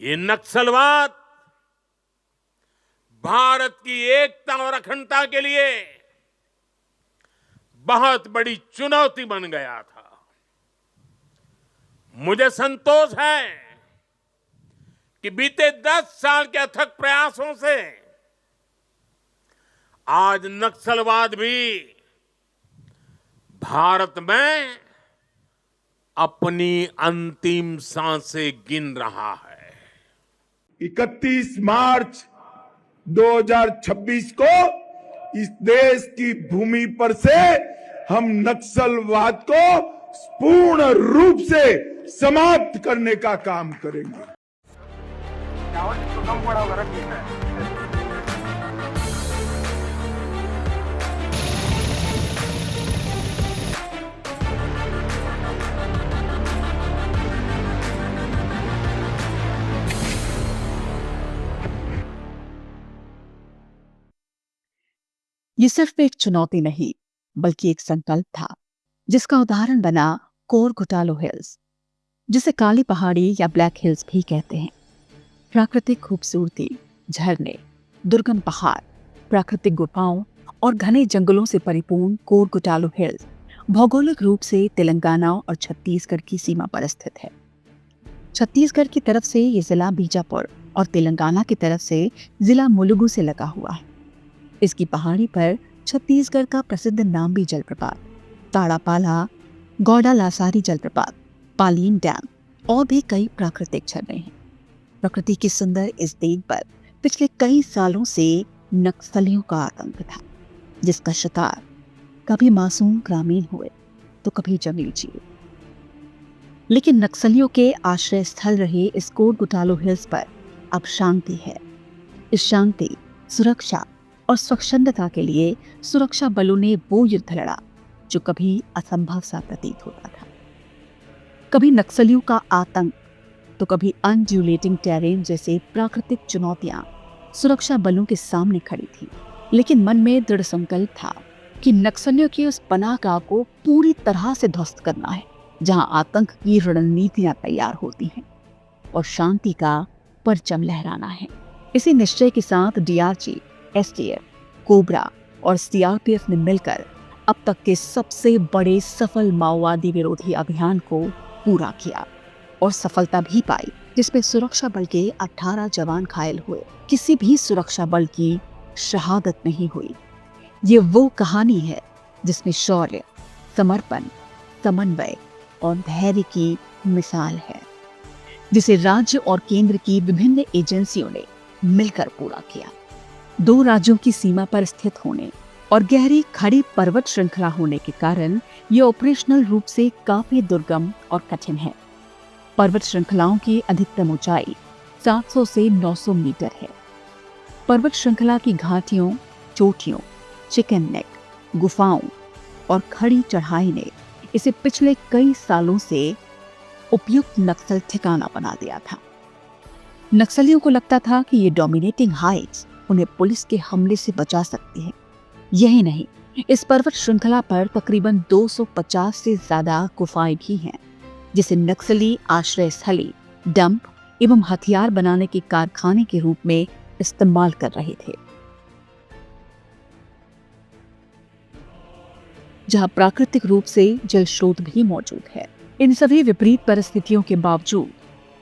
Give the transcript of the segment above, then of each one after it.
ये नक्सलवाद भारत की एकता और अखंडता के लिए बहुत बड़ी चुनौती बन गया था। मुझे संतोष है कि बीते 10 साल के अथक प्रयासों से आज नक्सलवाद भी भारत में अपनी अंतिम सांसें गिन रहा है। 31 मार्च 2026 को इस देश की भूमि पर से हम नक्सलवाद को पूर्ण रूप से समाप्त करने का काम करेंगे। ये सिर्फ एक चुनौती नहीं बल्कि एक संकल्प था जिसका उदाहरण बना कोरगुटालो हिल्स, जिसे काली पहाड़ी या ब्लैक हिल्स भी कहते हैं। प्राकृतिक खूबसूरती, झरने, दुर्गम पहाड़, प्राकृतिक गुफाओं और घने जंगलों से परिपूर्ण कोरगुटालो हिल्स भौगोलिक रूप से तेलंगाना और छत्तीसगढ़ की सीमा पर स्थित है। छत्तीसगढ़ की तरफ से ये जिला बीजापुर और तेलंगाना की तरफ से जिला मुलुगु से लगा हुआ है। इसकी पहाड़ी पर छत्तीसगढ़ का प्रसिद्ध नाम्बी जलप्रपात, ताड़ापाला, गौड़ा लासारी जलप्रपात, पालीन डैम और भी कई प्राकृतिक झरने हैं। प्रकृति की सुंदर इस देन पर पिछले कई सालों से नक्सलियों का आतंक था, जिसका शिकार कभी मासूम ग्रामीण हुए तो कभी जंगली जीव। लेकिन नक्सलियों के आश्रय स्थल रहे इस कोरगुटालो हिल्स पर अब शांति है। इस शांति, सुरक्षा और स्वच्छंदता के लिए सुरक्षा बलों ने वो युद्ध लड़ा जो कभी असंभव सा प्रतीत होता था। कभी नक्सलियों का आतंक तो कभी अनड्यूलेटिंग टेरेन जैसे प्राकृतिक चुनौतियां सुरक्षा बलों के सामने खड़ी थी। लेकिन मन में दृढ़ संकल्प था कि नक्सलियों की उस पनाहगाह को पूरी तरह से ध्वस्त करना है, जहां आतंक की रणनीतियां तैयार होती हैं और शांति का परचम लहराना है। इसी निश्चय के साथ डीआरजी, एसटीएफ, कोबरा और सीआरपीएफ ने मिलकर अब तक के सबसे बड़े सफल माओवादी विरोधी अभियान को पूरा किया और सफलता भी पाई, जिसमें सुरक्षा बल के 18 जवान घायल हुए। किसी भी सुरक्षा बल की शहादत नहीं हुई। ये वो कहानी है जिसमें शौर्य, समर्पण, समन्वय और धैर्य की मिसाल है, जिसे राज्य और केंद्र की विभिन्न एजेंसियों ने मिलकर पूरा किया। 2 राज्यों की सीमा पर स्थित होने और गहरी खड़ी पर्वत श्रृंखला होने के कारण ये ऑपरेशनल रूप से काफी दुर्गम और कठिन है। पर्वत श्रृंखलाओं की अधिकतम ऊंचाई 700 से 900 मीटर है। पर्वत श्रृंखला की घाटियों, चोटियों, चिकन नेक, गुफाओं और खड़ी चढ़ाई ने इसे पिछले कई सालों से उपयुक्त नक्सल ठिकाना बना दिया था। नक्सलियों को लगता था कि ये डोमिनेटिंग हाइट्स उन्हें पुलिस के हमले से बचा सकती है। यही नहीं, इस पर्वत श्रृंखला पर तकरीबन 250 से ज्यादा गुफाएं भी हैं, जिसे नक्सली आश्रय स्थली, डंप एवं हथियार बनाने के कारखाने के रूप में इस्तेमाल कर रहे थे। जहां प्राकृतिक रूप से जल स्रोत भी मौजूद है। इन सभी विपरीत परिस्थितियों के बावजूद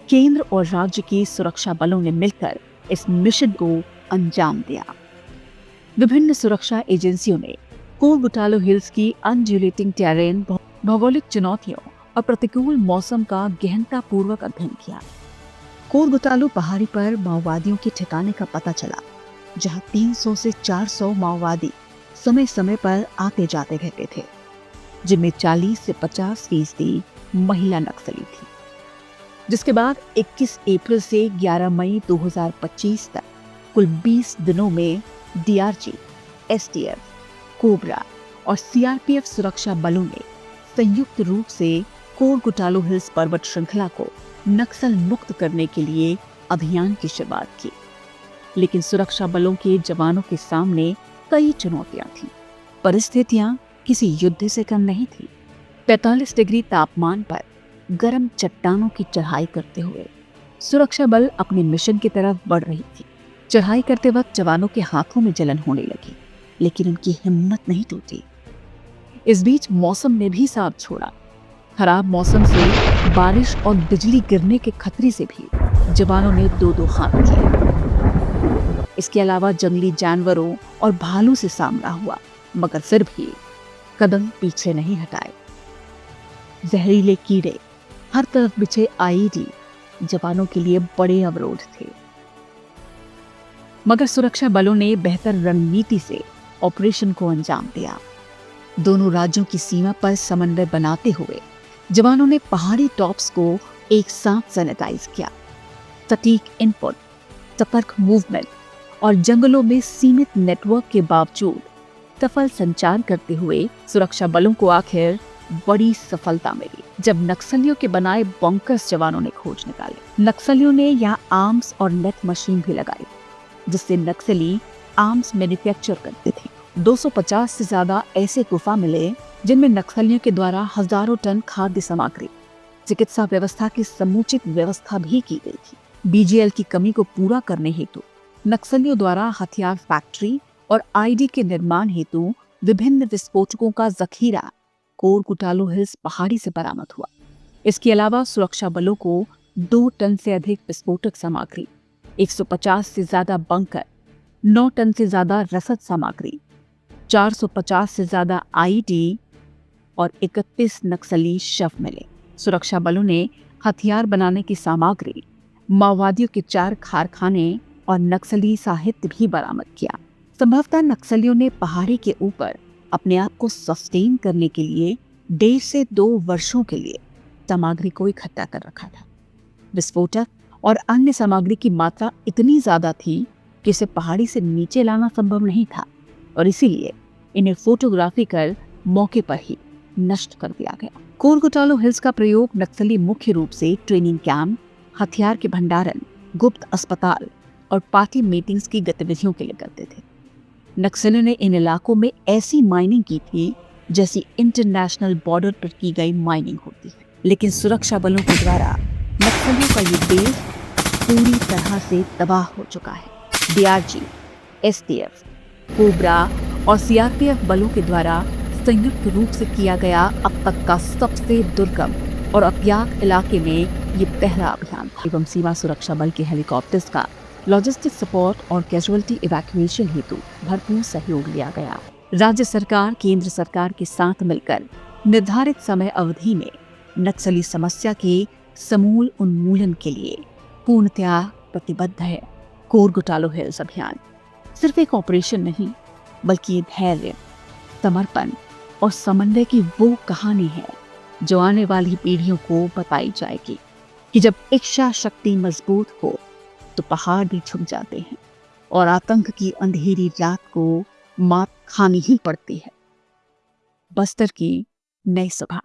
केंद्र और राज्य की सुरक्षा बलों ने मिलकर इस मिशन को अंजाम दिया। विभिन्न सुरक्षा एजेंसियों ने कोरगुटालो हिल्स की अनड्यूलेटिंग टेरेन, भौगोलिक चुनौतियों और प्रतिकूल मौसम का गहनतापूर्वक अध्ययन किया। कोरगुटालो पहाड़ी पर माओवादियों के ठिकाने का पता चला, जहां 300 से 400 माओवादी समय समय पर आते जाते रहते थे, जिनमें 40 से 50% महिला नक्सली थी। जिसके बाद 21 अप्रैल से 11 मई 2025 तक कुल 20 दिनों में डीआरजी, एसटीएफ, कोबरा और सीआरपीएफ सुरक्षा बलों ने संयुक्त रूप से कोरगुटालो हिल्स पर्वत श्रृंखला को नक्सल मुक्त करने के लिए अभियान की शुरुआत की। लेकिन सुरक्षा बलों के जवानों के सामने कई चुनौतियां थीं। परिस्थितियां किसी युद्ध से कम नहीं थी। 45 डिग्री तापमान पर गर्म चट्टानों की चढ़ाई करते हुए सुरक्षा बल अपने मिशन की तरफ बढ़ रही थी। चढ़ाई करते वक्त जवानों के हाथों में जलन होने लगी, लेकिन उनकी हिम्मत नहीं टूटी। इस बीच मौसम ने भी साथ छोड़ा। खराब मौसम से, बारिश और बिजली गिरने के खतरे से भी जवानों ने दो दो हाथ किए। इसके अलावा जंगली जानवरों और भालू से सामना हुआ, मगर फिर भी कदम पीछे नहीं हटाए। जहरीले कीड़े, हर तरफ बिछे आईडी जवानों के लिए बड़े अवरोध थे। मगर सुरक्षा बलों ने बेहतर रणनीति से ऑपरेशन को अंजाम दिया। दोनों राज्यों की सीमा पर समन्वय बनाते हुए जवानों ने पहाड़ी टॉप्स को एक साथ सैनिटाइज किया। सटीक इनपुट, सतर्क मूवमेंट और जंगलों में सीमित नेटवर्क के बावजूद सफल संचार करते हुए सुरक्षा बलों को आखिर बड़ी सफलता मिली। जब नक्सलियों के बनाए बंकर्स जवानों ने खोज निकाले, नक्सलियों ने यहाँ आर्म्स और नेट मशीन भी लगाई, जिससे नक्सली आर्म्स मैन्युफैक्चर करते थे। 250 से ज्यादा ऐसे गुफा मिले जिनमें नक्सलियों के द्वारा हजारों टन खाद्य सामग्री, चिकित्सा व्यवस्था की समुचित व्यवस्था भी की गई थी। बीजीएल की कमी को पूरा करने हेतु नक्सलियों द्वारा हथियार फैक्ट्री और आईडी के निर्माण हेतु विभिन्न विस्फोटकों का जखीरा कोरगुटालो हिल्स पहाड़ी से बरामद हुआ। इसके अलावा सुरक्षा बलों को 2 टन से अधिक विस्फोटक सामग्री, 150 से ज्यादा बंकर, 9 टन से ज्यादा रसद सामग्री, 450 से ज्यादा आईडी और 31 नक्सली शव मिले। सुरक्षा बलों ने हथियार बनाने की सामग्री, माओवादियों के 4 कारखाने और नक्सली साहित्य भी बरामद किया। संभवतः नक्सलियों ने पहाड़ी के ऊपर अपने आप को सस्टेन करने के लिए 1.5 से 2 वर्षों के लिए सामग्री को इकट्ठा कर रखा था। विस्फोटक और अन्य सामग्री की मात्रा इतनी ज्यादा थी कि इसे पहाड़ी से नीचे लाना संभव नहीं था और इसीलिए इन्हें फोटोग्राफी कर मौके पर ही नष्ट कर दिया गया। कोरगुटालो हिल्स का प्रयोग नक्सली मुख्य रूप से ट्रेनिंग कैंप, हथियार के भंडारण, गुप्त अस्पताल और पार्टी मीटिंग्स की गतिविधियों के लिए करते थे। नक्सलियों ने इन इलाकों में ऐसी माइनिंग की थी जैसी इंटरनेशनल बॉर्डर पर की गई माइनिंग होती है, लेकिन सुरक्षा बलों के द्वारा नक्सलियों का ये बेस पूरी तरह से तबाह हो चुका है। डीआरजी, एसटीएफ, कोबरा और सीआरपीएफ बलों के द्वारा संयुक्त रूप से किया गया अब तक का सबसे दुर्गम और अज्ञात इलाके में ये पहला अभियान था। एवं सीमा सुरक्षा बल के हेलीकॉप्टर्स का लॉजिस्टिक सपोर्ट और कैजुअलिटी इवैक्यूएशन हेतु भरपूर सहयोग लिया गया। राज्य सरकार केंद्र सरकार के साथ मिलकर निर्धारित समय अवधि में नक्सली समस्या के समूल उन्मूलन के लिए पूर्णतया प्रतिबद्ध है। कोरगुटालो हिल्स अभियान सिर्फ एक ऑपरेशन नहीं, बल्कि धैर्य, समर्पण और समन्वय की वो कहानी है जो आने वाली पीढ़ियों को बताई जाएगी कि जब इच्छा शक्ति मजबूत हो तो पहाड़ भी झुक जाते हैं और आतंक की अंधेरी रात को मात खानी ही पड़ती है। बस्तर की नई सुबह।